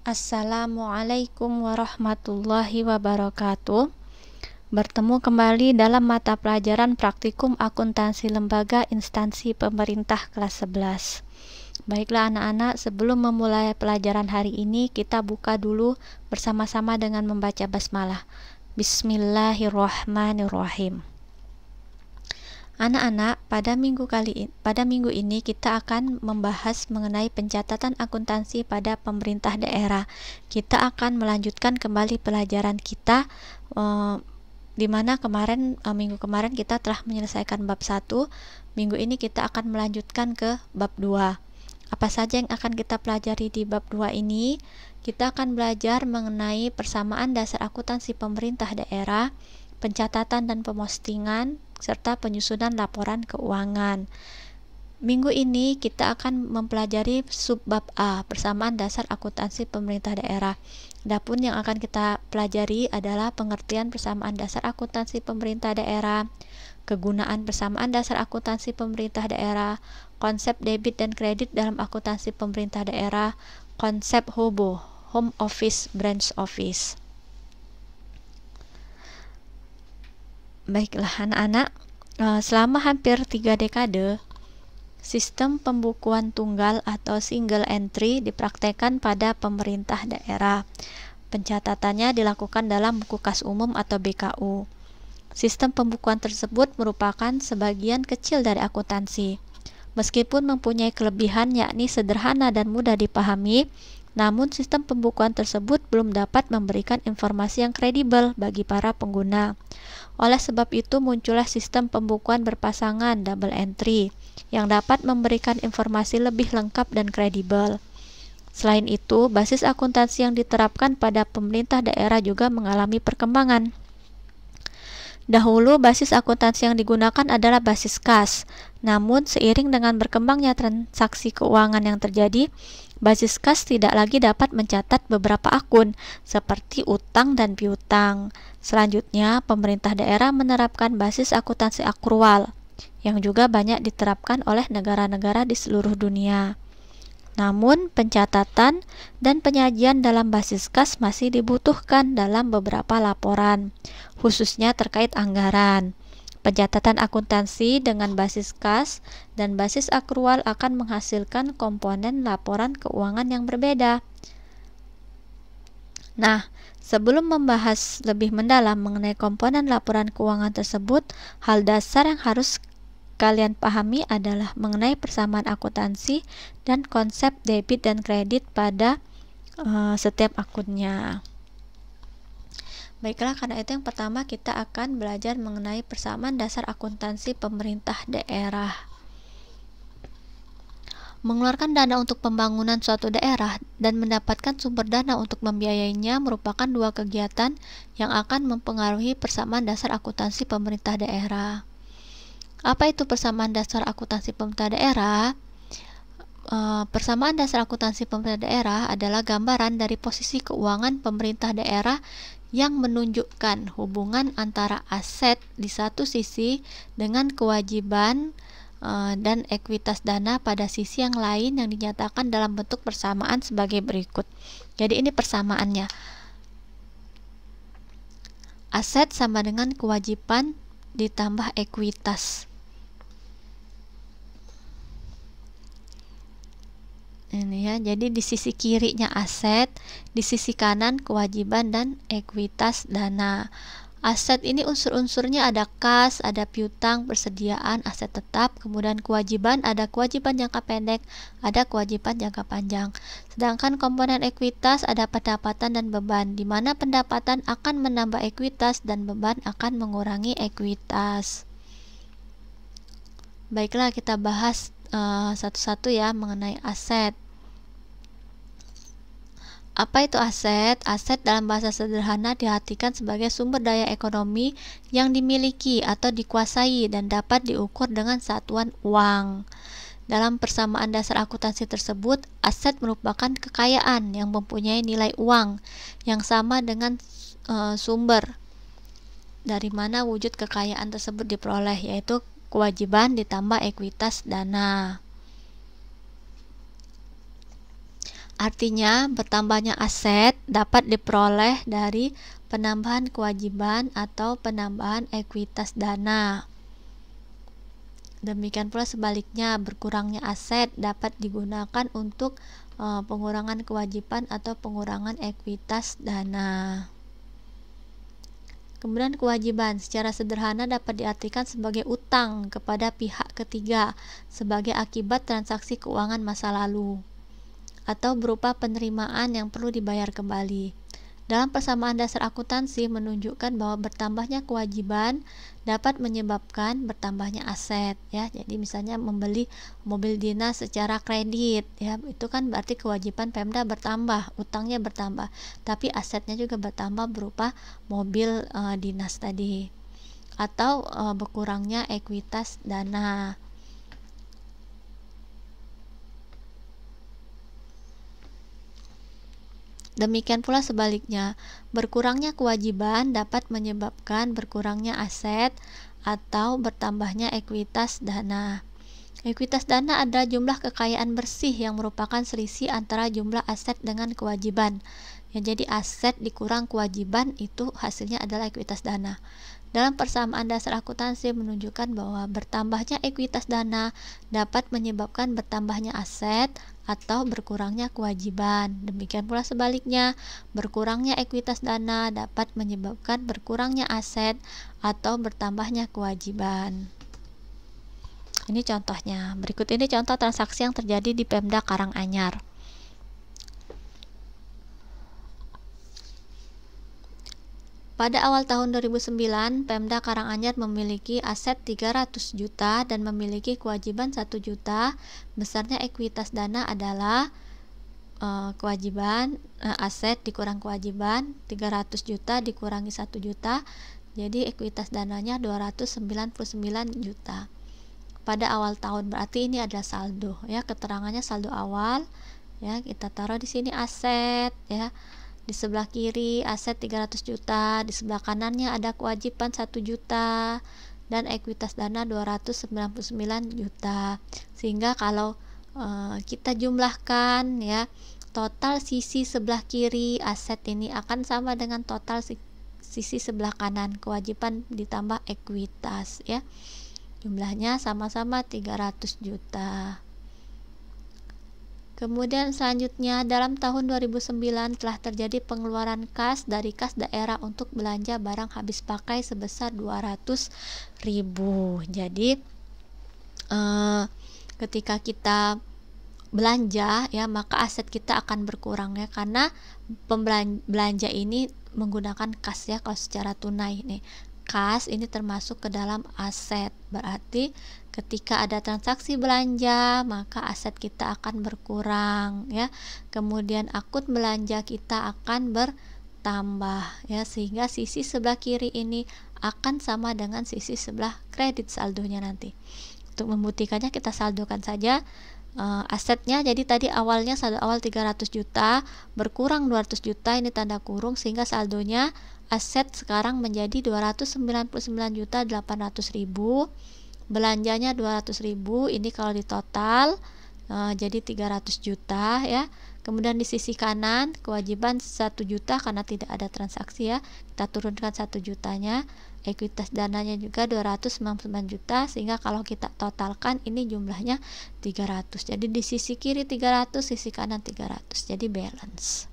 Assalamualaikum warahmatullahi wabarakatuh. Bertemu kembali dalam mata pelajaran praktikum akuntansi lembaga instansi pemerintah kelas 11. Baiklah anak-anak, sebelum memulai pelajaran hari ini, kita buka dulu bersama-sama dengan membaca basmalah. Bismillahirrahmanirrahim. Anak-anak, pada minggu ini kita akan membahas mengenai pencatatan akuntansi pada pemerintah daerah. Kita akan melanjutkan kembali pelajaran kita di mana minggu kemarin kita telah menyelesaikan bab 1. Minggu ini kita akan melanjutkan ke bab 2. Apa saja yang akan kita pelajari di bab 2 ini? Kita akan belajar mengenai persamaan dasar akuntansi pemerintah daerah, pencatatan dan pemostingan, serta penyusunan laporan keuangan. Minggu ini kita akan mempelajari subbab A, persamaan dasar akuntansi pemerintah daerah. Adapun yang akan kita pelajari adalah pengertian persamaan dasar akuntansi pemerintah daerah, kegunaan persamaan dasar akuntansi pemerintah daerah, konsep debit dan kredit dalam akuntansi pemerintah daerah, konsep HOBO, Home Office, Branch Office. Baiklah anak-anak, selama hampir 3 dekade, sistem pembukuan tunggal atau single entry dipraktekkan pada pemerintah daerah. Pencatatannya dilakukan dalam buku kas umum atau BKU. Sistem pembukuan tersebut merupakan sebagian kecil dari akuntansi. Meskipun mempunyai kelebihan yakni sederhana dan mudah dipahami, namun sistem pembukuan tersebut belum dapat memberikan informasi yang kredibel bagi para pengguna. Oleh sebab itu muncullah sistem pembukuan berpasangan double entry yang dapat memberikan informasi lebih lengkap dan kredibel. Selain itu, basis akuntansi yang diterapkan pada pemerintah daerah juga mengalami perkembangan. Dahulu basis akuntansi yang digunakan adalah basis kas. Namun seiring dengan berkembangnya transaksi keuangan yang terjadi, basis kas tidak lagi dapat mencatat beberapa akun seperti utang dan piutang. Selanjutnya, pemerintah daerah menerapkan basis akuntansi akrual yang juga banyak diterapkan oleh negara-negara di seluruh dunia. Namun, pencatatan dan penyajian dalam basis kas masih dibutuhkan dalam beberapa laporan, khususnya terkait anggaran. Pencatatan akuntansi dengan basis kas dan basis akrual akan menghasilkan komponen laporan keuangan yang berbeda. Nah, sebelum membahas lebih mendalam mengenai komponen laporan keuangan tersebut, hal dasar yang harus kalian pahami adalah mengenai persamaan akuntansi dan konsep debit dan kredit pada setiap akunnya. Baiklah, karena itu yang pertama kita akan belajar mengenai persamaan dasar akuntansi pemerintah daerah. Mengeluarkan dana untuk pembangunan suatu daerah dan mendapatkan sumber dana untuk membiayainya merupakan dua kegiatan yang akan mempengaruhi persamaan dasar akuntansi pemerintah daerah. Apa itu persamaan dasar akuntansi pemerintah daerah? Persamaan dasar akuntansi pemerintah daerah adalah gambaran dari posisi keuangan pemerintah daerah yang menunjukkan hubungan antara aset di satu sisi dengan kewajiban dan ekuitas dana pada sisi yang lain yang dinyatakan dalam bentuk persamaan sebagai berikut. Jadi ini persamaannya. Aset sama dengan kewajiban ditambah ekuitas. Ini ya, jadi di sisi kirinya aset, di sisi kanan kewajiban dan ekuitas dana. Aset ini unsur-unsurnya ada kas, ada piutang, persediaan, aset tetap, kemudian kewajiban, ada kewajiban jangka pendek, ada kewajiban jangka panjang. Sedangkan komponen ekuitas ada pendapatan dan beban, di mana pendapatan akan menambah ekuitas dan beban akan mengurangi ekuitas. Baiklah, kita bahas satu-satu ya mengenai aset. Apa itu aset? Aset dalam bahasa sederhana diartikan sebagai sumber daya ekonomi yang dimiliki atau dikuasai dan dapat diukur dengan satuan uang. Dalam persamaan dasar akuntansi tersebut, aset merupakan kekayaan yang mempunyai nilai uang yang sama dengan sumber dari mana wujud kekayaan tersebut diperoleh, yaitu kewajiban ditambah ekuitas dana. Artinya, bertambahnya aset dapat diperoleh dari penambahan kewajiban atau penambahan ekuitas dana. Demikian pula sebaliknya, berkurangnya aset dapat digunakan untuk pengurangan kewajiban atau pengurangan ekuitas dana. Kemudian kewajiban secara sederhana dapat diartikan sebagai utang kepada pihak ketiga sebagai akibat transaksi keuangan masa lalu, atau berupa penerimaan yang perlu dibayar kembali. Dalam persamaan dasar akuntansi menunjukkan bahwa bertambahnya kewajiban dapat menyebabkan bertambahnya aset, ya. Jadi misalnya membeli mobil dinas secara kredit, ya, itu kan berarti kewajiban Pemda bertambah, utangnya bertambah, tapi asetnya juga bertambah berupa mobil dinas tadi. Atau berkurangnya ekuitas dana. Demikian pula sebaliknya, berkurangnya kewajiban dapat menyebabkan berkurangnya aset atau bertambahnya ekuitas dana. Ekuitas dana adalah jumlah kekayaan bersih yang merupakan selisih antara jumlah aset dengan kewajiban. Ya, jadi aset dikurang kewajiban itu hasilnya adalah ekuitas dana. Dalam persamaan dasar akuntansi menunjukkan bahwa bertambahnya ekuitas dana dapat menyebabkan bertambahnya aset atau berkurangnya kewajiban. Demikian pula sebaliknya, berkurangnya ekuitas dana dapat menyebabkan berkurangnya aset atau bertambahnya kewajiban. Ini contohnya. Berikut ini contoh transaksi yang terjadi di Pemda Karanganyar. Pada awal tahun 2009, Pemda Karanganyar memiliki aset 300 juta dan memiliki kewajiban 1 juta. Besarnya ekuitas dana adalah kewajiban aset dikurang kewajiban, 300 juta dikurangi 1 juta. Jadi ekuitas dananya 299 juta. Pada awal tahun, berarti ini adalah saldo, ya. Keterangannya saldo awal, ya. Kita taruh di sini aset, ya. Di sebelah kiri aset 300 juta, di sebelah kanannya ada kewajiban 1 juta dan ekuitas dana 299 juta. Sehingga kalau kita jumlahkan, ya, total sisi sebelah kiri aset ini akan sama dengan total sisi sebelah kanan, kewajiban ditambah ekuitas, ya. Jumlahnya sama-sama 300 juta. Kemudian selanjutnya, dalam tahun 2009 telah terjadi pengeluaran kas dari kas daerah untuk belanja barang habis pakai sebesar 200.000. Jadi ketika kita belanja, ya, maka aset kita akan berkurang, ya, karena belanja ini menggunakan kas, ya. Kalau secara tunai nih, kas ini termasuk ke dalam aset. Berarti ketika ada transaksi belanja, maka aset kita akan berkurang, ya. Kemudian akun belanja kita akan bertambah, ya, sehingga sisi sebelah kiri ini akan sama dengan sisi sebelah kredit saldonya nanti. Untuk membuktikannya kita saldokan saja asetnya. Jadi tadi awalnya saldo awal 300 juta, berkurang 200 juta, ini tanda kurung, sehingga saldonya aset sekarang menjadi 299.800.000. Belanjanya 200.000, ini kalau di total jadi 300 juta, ya. Kemudian di sisi kanan kewajiban 1 juta karena tidak ada transaksi, ya. Kita turunkan 1 jutanya. Ekuitas dananya juga 299 juta, sehingga kalau kita totalkan ini jumlahnya 300. Jadi di sisi kiri 300, sisi kanan 300. Jadi balance.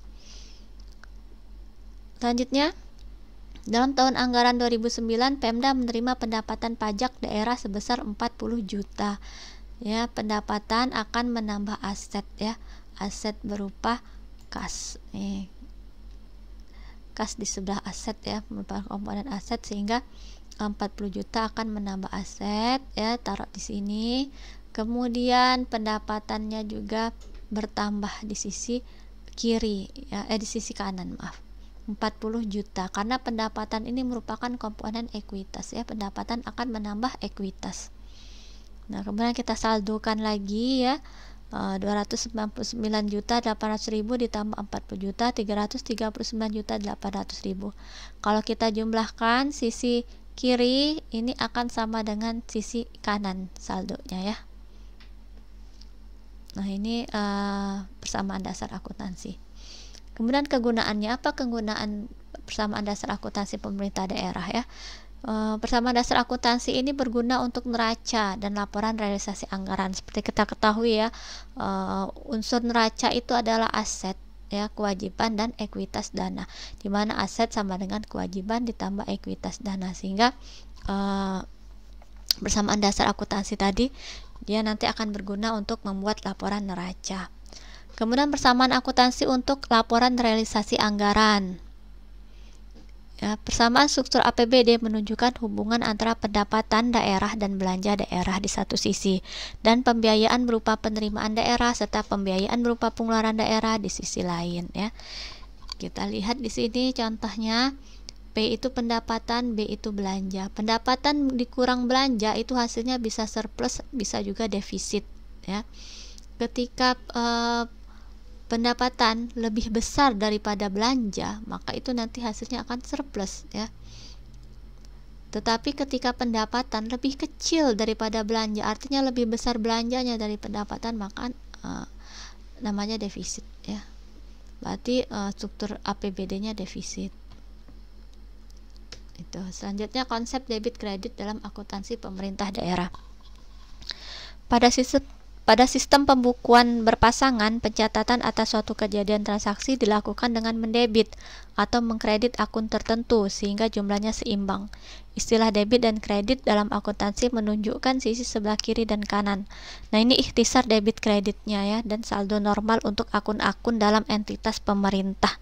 Selanjutnya, dalam tahun anggaran 2009, Pemda menerima pendapatan pajak daerah sebesar 40 juta. Ya, pendapatan akan menambah aset, ya. Aset berupa kas. Kas di sebelah aset, ya, merupakan komponen aset, sehingga 40 juta akan menambah aset, ya, taruh di sini. Kemudian pendapatannya juga bertambah di sisi kiri, ya, di sisi kanan, maaf. 40 juta karena pendapatan ini merupakan komponen ekuitas, ya. Pendapatan akan menambah ekuitas. Nah, kemudian kita saldokan lagi, ya. 299.800.000 ditambah 40 juta, 339.800.000. Kalau kita jumlahkan sisi kiri ini akan sama dengan sisi kanan saldonya, ya. Nah, ini persamaan dasar akuntansi. Kemudian kegunaannya, apa kegunaan persamaan dasar akuntansi pemerintah daerah ya? Persamaan dasar akuntansi ini berguna untuk neraca dan laporan realisasi anggaran. Seperti kita ketahui ya, unsur neraca itu adalah aset ya, kewajiban dan ekuitas dana, di mana aset sama dengan kewajiban ditambah ekuitas dana, sehingga persamaan dasar akuntansi tadi dia nanti akan berguna untuk membuat laporan neraca. Kemudian persamaan akuntansi untuk laporan realisasi anggaran. Ya, persamaan struktur APBD menunjukkan hubungan antara pendapatan daerah dan belanja daerah di satu sisi, dan pembiayaan berupa penerimaan daerah serta pembiayaan berupa pengeluaran daerah di sisi lain ya. Kita lihat di sini contohnya, P itu pendapatan, B itu belanja. Pendapatan dikurang belanja itu hasilnya bisa surplus, bisa juga defisit ya. Ketika pendapatan lebih besar daripada belanja, maka itu nanti hasilnya akan surplus ya. Tetapi ketika pendapatan lebih kecil daripada belanja, artinya lebih besar belanjanya dari pendapatan, maka namanya defisit ya. Berarti struktur APBD-nya defisit. Itu. Selanjutnya konsep debit kredit dalam akuntansi pemerintah daerah. Pada sistem pembukuan berpasangan, pencatatan atas suatu kejadian transaksi dilakukan dengan mendebit atau mengkredit akun tertentu sehingga jumlahnya seimbang. Istilah debit dan kredit dalam akuntansi menunjukkan sisi sebelah kiri dan kanan. Nah, ini ikhtisar debit kreditnya ya, dan saldo normal untuk akun-akun dalam entitas pemerintah.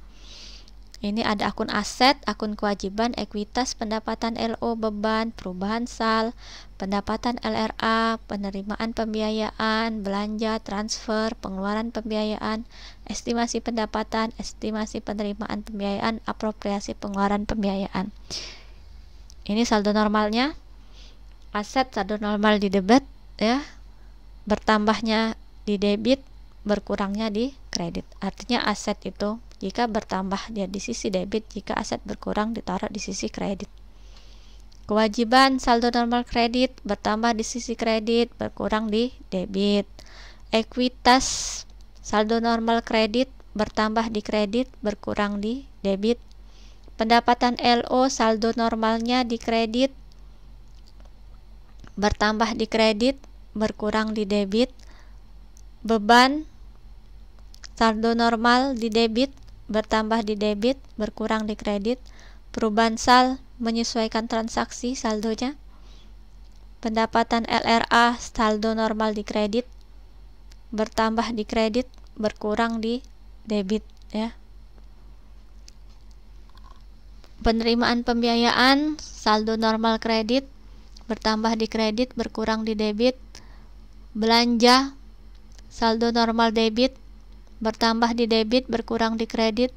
Ini ada akun aset, akun kewajiban, ekuitas, pendapatan LO, beban, perubahan sal, pendapatan LRA, penerimaan pembiayaan, belanja, transfer, pengeluaran pembiayaan, estimasi pendapatan, estimasi penerimaan pembiayaan, apropriasi pengeluaran pembiayaan. Ini saldo normalnya. Aset saldo normal di debit ya, bertambahnya di debit, berkurangnya di kredit. Artinya aset itu jika bertambah dia di sisi debit, jika aset berkurang ditaruh di sisi kredit. Kewajiban saldo normal kredit, bertambah di sisi kredit, berkurang di debit. Ekuitas saldo normal kredit, bertambah di kredit, berkurang di debit. Pendapatan LO saldo normalnya di kredit, bertambah di kredit, berkurang di debit. Beban saldo normal di debit, bertambah di debit, berkurang di kredit. Perubahan sal menyesuaikan transaksi saldonya. Pendapatan LRA saldo normal di kredit, bertambah di kredit, berkurang di debit ya. Penerimaan pembiayaan saldo normal kredit, bertambah di kredit, berkurang di debit. Belanja saldo normal debit, bertambah di debit, berkurang di kredit.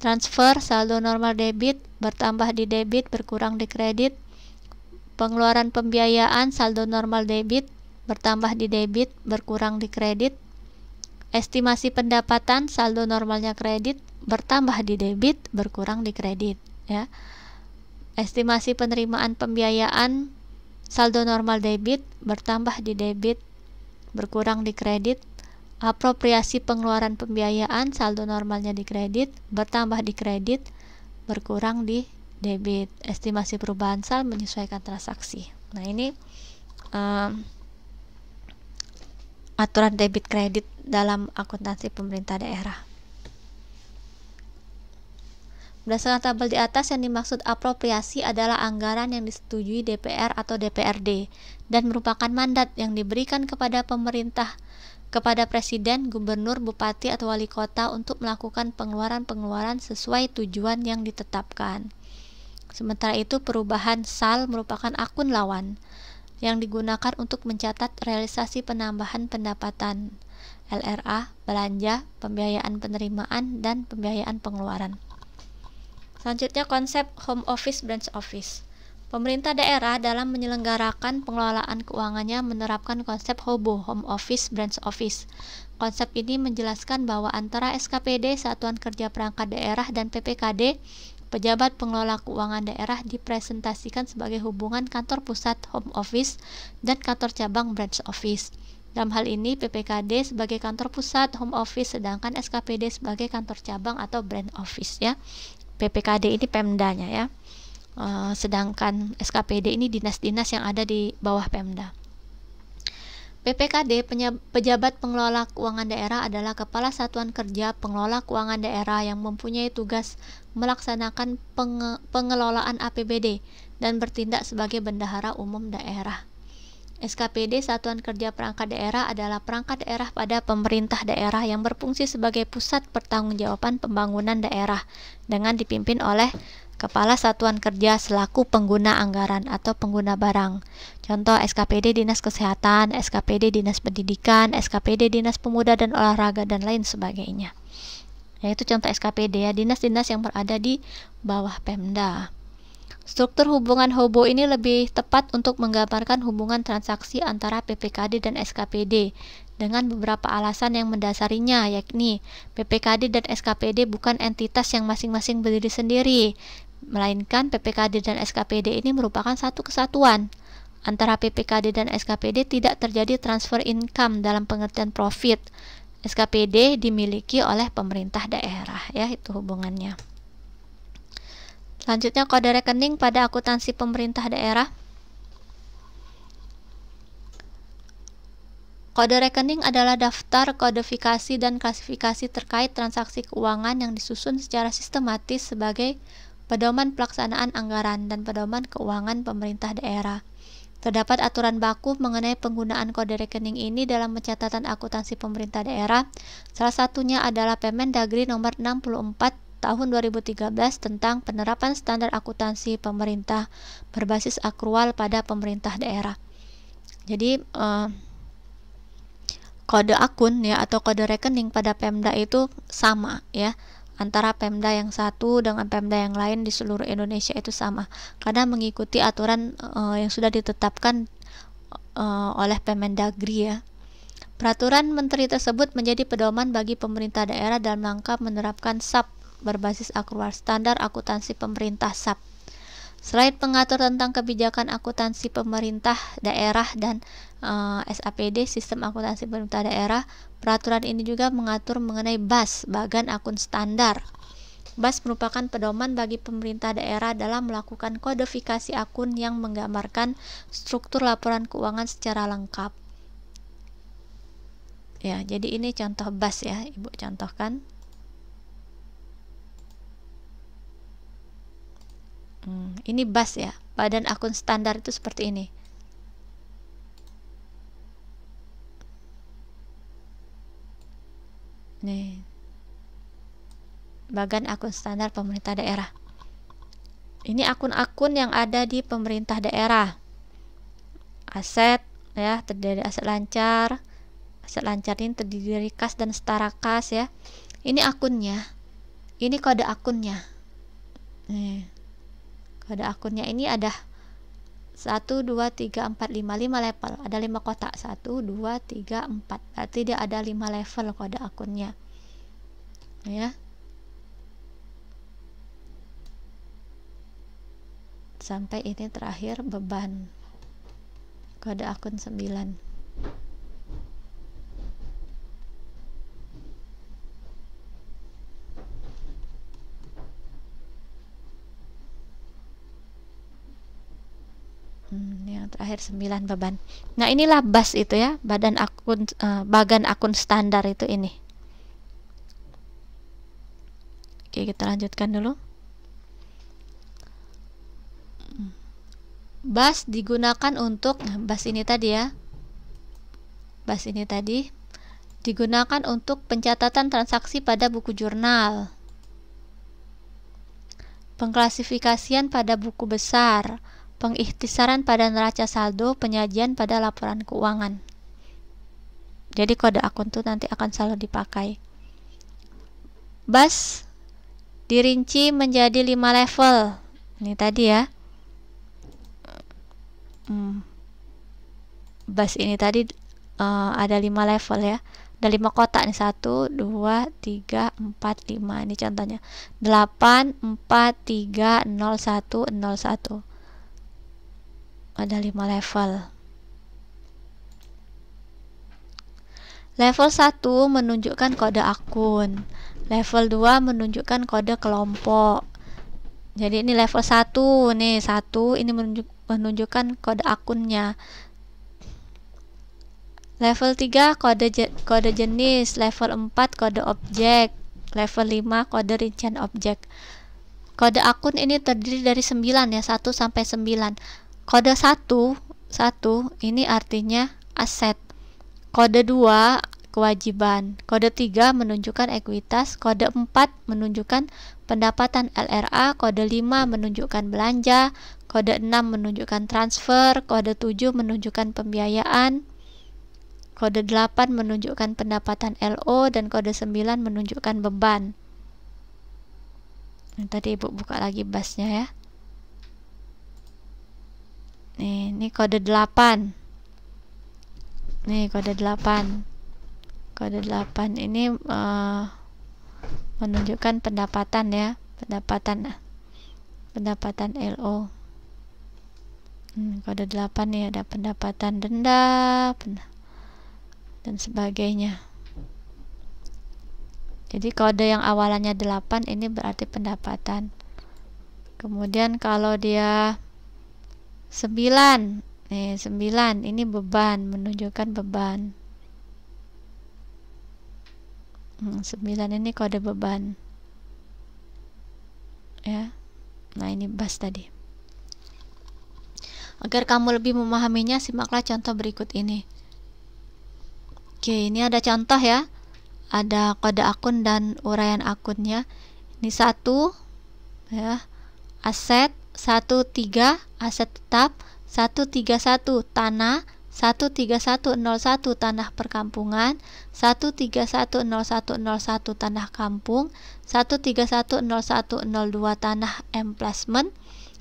Transfer saldo normal debit, bertambah di debit, berkurang di kredit. Pengeluaran pembiayaan saldo normal debit, bertambah di debit, berkurang di kredit. Estimasi pendapatan saldo normalnya kredit, bertambah di debit, berkurang di kredit ya. Estimasi penerimaan pembiayaan saldo normal debit, bertambah di debit, berkurang di kredit. Apropriasi pengeluaran pembiayaan saldo normalnya di kredit, bertambah di kredit, berkurang di debit. Estimasi perubahan sal menyesuaikan transaksi. Nah, ini aturan debit kredit dalam akuntansi pemerintah daerah. Berdasarkan tabel di atas, yang dimaksud apropriasi adalah anggaran yang disetujui DPR atau DPRD dan merupakan mandat yang diberikan kepada pemerintah, kepada presiden, gubernur, bupati, atau wali kota untuk melakukan pengeluaran-pengeluaran sesuai tujuan yang ditetapkan. Sementara itu, perubahan sal merupakan akun lawan yang digunakan untuk mencatat realisasi penambahan pendapatan, LRA, belanja, pembiayaan penerimaan, dan pembiayaan pengeluaran. Selanjutnya konsep home office, branch office. Pemerintah daerah dalam menyelenggarakan pengelolaan keuangannya menerapkan konsep HOBO, home office, branch office. Konsep ini menjelaskan bahwa antara SKPD, Satuan Kerja Perangkat Daerah, dan PPKD, pejabat pengelola keuangan daerah dipresentasikan sebagai hubungan kantor pusat home office dan kantor cabang branch office. Dalam hal ini PPKD sebagai kantor pusat home office, sedangkan SKPD sebagai kantor cabang atau brand office ya. PPKD ini Pemdanya ya. Sedangkan SKPD ini dinas-dinas yang ada di bawah Pemda. PPKD pejabat pengelola keuangan daerah adalah kepala satuan kerja pengelola keuangan daerah yang mempunyai tugas melaksanakan pengelolaan APBD dan bertindak sebagai bendahara umum daerah. SKPD Satuan Kerja Perangkat Daerah adalah perangkat daerah pada pemerintah daerah yang berfungsi sebagai pusat pertanggungjawaban pembangunan daerah dengan dipimpin oleh Kepala Satuan Kerja selaku pengguna anggaran atau pengguna barang. Contoh SKPD Dinas Kesehatan, SKPD Dinas Pendidikan, SKPD Dinas Pemuda dan Olahraga, dan lain sebagainya. Yaitu contoh SKPD ya, dinas-dinas yang berada di bawah Pemda. Struktur hubungan HOBO ini lebih tepat untuk menggambarkan hubungan transaksi antara PPKD dan SKPD dengan beberapa alasan yang mendasarinya, yakni PPKD dan SKPD bukan entitas yang masing-masing berdiri sendiri, melainkan PPKD dan SKPD ini merupakan satu kesatuan. Antara PPKD dan SKPD tidak terjadi transfer income dalam pengertian profit. SKPD dimiliki oleh pemerintah daerah ya, itu hubungannya. Selanjutnya kode rekening pada akuntansi pemerintah daerah. Kode rekening adalah daftar kodifikasi dan klasifikasi terkait transaksi keuangan yang disusun secara sistematis sebagai pedoman pelaksanaan anggaran dan pedoman keuangan pemerintah daerah. Terdapat aturan baku mengenai penggunaan kode rekening ini dalam pencatatan akuntansi pemerintah daerah. Salah satunya adalah Permendagri nomor 64 tahun 2013 tentang penerapan standar akuntansi pemerintah berbasis akrual pada pemerintah daerah. Jadi kode akun ya atau kode rekening pada Pemda itu sama ya, antara Pemda yang satu dengan Pemda yang lain di seluruh Indonesia itu sama karena mengikuti aturan yang sudah ditetapkan oleh Permendagri ya. Peraturan menteri tersebut menjadi pedoman bagi pemerintah daerah dalam rangka menerapkan SAP berbasis akrual standar akuntansi pemerintah SAP. Selain mengatur tentang kebijakan akuntansi pemerintah daerah dan SAPD, sistem akuntansi pemerintah daerah, peraturan ini juga mengatur mengenai BAS, Bagan Akun Standar. BAS merupakan pedoman bagi pemerintah daerah dalam melakukan kodifikasi akun yang menggambarkan struktur laporan keuangan secara lengkap. Ya, jadi ini contoh BAS ya, Ibu contohkan. Ini BAS ya, Badan Akun Standar itu seperti ini. Nih, Badan Akun Standar pemerintah daerah. Ini akun-akun yang ada di pemerintah daerah. Aset ya, terdiri dari aset lancar. Aset lancar ini terdiri dari kas dan setara kas ya. Ini akunnya. Ini kode akunnya. Nih. Kode akunnya ini ada 1, 2, 3, 4, 5 level, ada 5 kotak, 1, 2, 3, 4, berarti dia ada 5 level kode akunnya ya, sampai ini terakhir beban, kode akun 9. Yang terakhir 9 beban. Nah, inilah BAS itu ya, Badan Akun Standar itu ini. Oke, kita lanjutkan dulu. BAS digunakan untuk BAS ini tadi ya. BAS ini tadi digunakan untuk pencatatan transaksi pada buku jurnal, pengklasifikasian pada buku besar, pengikhtisaran pada neraca saldo, penyajian pada laporan keuangan. Jadi kode akun itu nanti akan selalu dipakai. BAS dirinci menjadi 5 level. Ini tadi ya. BAS ini tadi ada 5 level ya. Ada 5 kotak nih, 1, 2, 3, 4, 5. Ini contohnya. 8, 4, 3, 0, 1, 0, 1. Ada 5 level. Level 1 menunjukkan kode akun. Level 2 menunjukkan kode kelompok. Jadi ini level 1 nih, 1 ini menunjukkan kode akunnya. Level 3 kode jenis, level 4 kode objek, level 5 kode rincian objek. Kode akun ini terdiri dari 9 ya, 1 sampai 9. Kode 1 ini artinya aset. Kode 2 kewajiban. Kode 3 menunjukkan ekuitas. Kode 4 menunjukkan pendapatan LRA. Kode 5 menunjukkan belanja. Kode 6 menunjukkan transfer. Kode 7 menunjukkan pembiayaan. Kode 8 menunjukkan pendapatan LO. Dan kode 9 menunjukkan beban. Tadi Ibu buka lagi basnya ya. Nih, ini kode 8. Nih kode 8. Kode 8 ini menunjukkan pendapatan ya, pendapatan LO. Kode 8 nih ada pendapatan denda dan sebagainya. Jadi kode yang awalannya 8 ini berarti pendapatan. Kemudian kalau dia 9, nih 9 ini beban, menunjukkan beban. 9 ini kode beban ya. Nah ini bas tadi. Agar kamu lebih memahaminya, simaklah contoh berikut ini. Oke, ini ada contoh ya. Ada kode akun dan uraian akunnya. Ini 1 ya, aset 13 aset tetap, 131 tanah, 13101 tanah perkampungan, 1310101 tanah kampung, 1310102 tanah emplasement,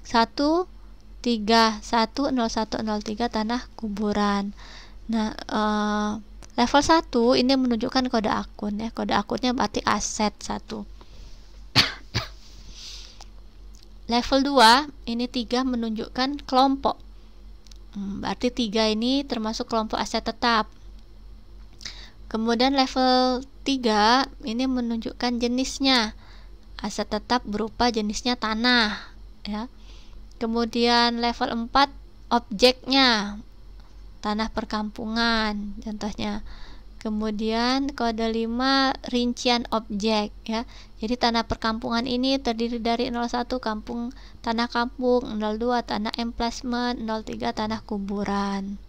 1310103 tanah kuburan. Nah, level 1 ini menunjukkan kode akun ya. Kode akunnya berarti aset 1. Level 2 ini 3 menunjukkan kelompok. Berarti 3 ini termasuk kelompok aset tetap. Kemudian level 3 ini menunjukkan jenisnya. Aset tetap berupa jenisnya tanah ya. Kemudian level 4 objeknya tanah perkampungan contohnya. Kemudian kode 5 rincian objek ya. Jadi tanah perkampungan ini terdiri dari 01 tanah kampung, 02 tanah emplasement, 03 tanah kuburan.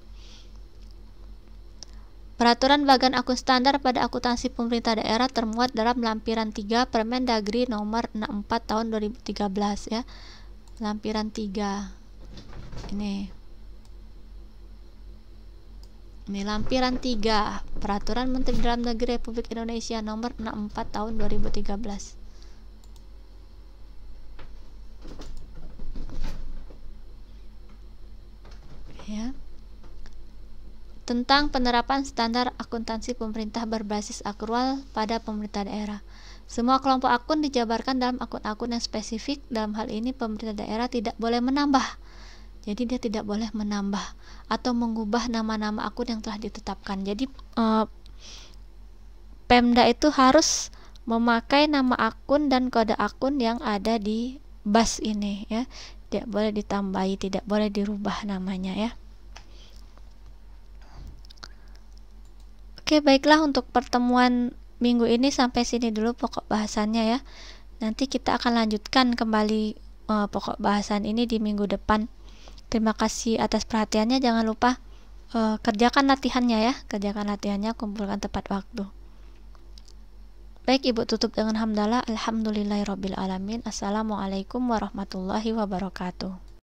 Peraturan bagan akun standar pada akuntansi pemerintah daerah termuat dalam lampiran 3 Permendagri nomor 64 tahun 2013 ya. Lampiran 3. Ini lampiran 3 Peraturan Menteri Dalam Negeri Republik Indonesia nomor 64 tahun 2013. Ya. Tentang penerapan standar akuntansi pemerintah berbasis akrual pada pemerintah daerah. Semua kelompok akun dijabarkan dalam akun-akun yang spesifik. Dalam hal ini pemerintah daerah tidak boleh menambah. Jadi dia tidak boleh menambah atau mengubah nama-nama akun yang telah ditetapkan. Jadi Pemda itu harus memakai nama akun dan kode akun yang ada di BAS ini ya. Tidak boleh ditambahi, tidak boleh dirubah namanya ya. Oke, baiklah untuk pertemuan minggu ini sampai sini dulu pokok bahasannya ya. Nanti kita akan lanjutkan kembali pokok bahasan ini di minggu depan. Terima kasih atas perhatiannya. Jangan lupa kerjakan latihannya ya. Kerjakan latihannya, kumpulkan tepat waktu. Baik, Ibu tutup dengan hamdalah. Alhamdulillahirabbil alamin. Assalamualaikum warahmatullahi wabarakatuh.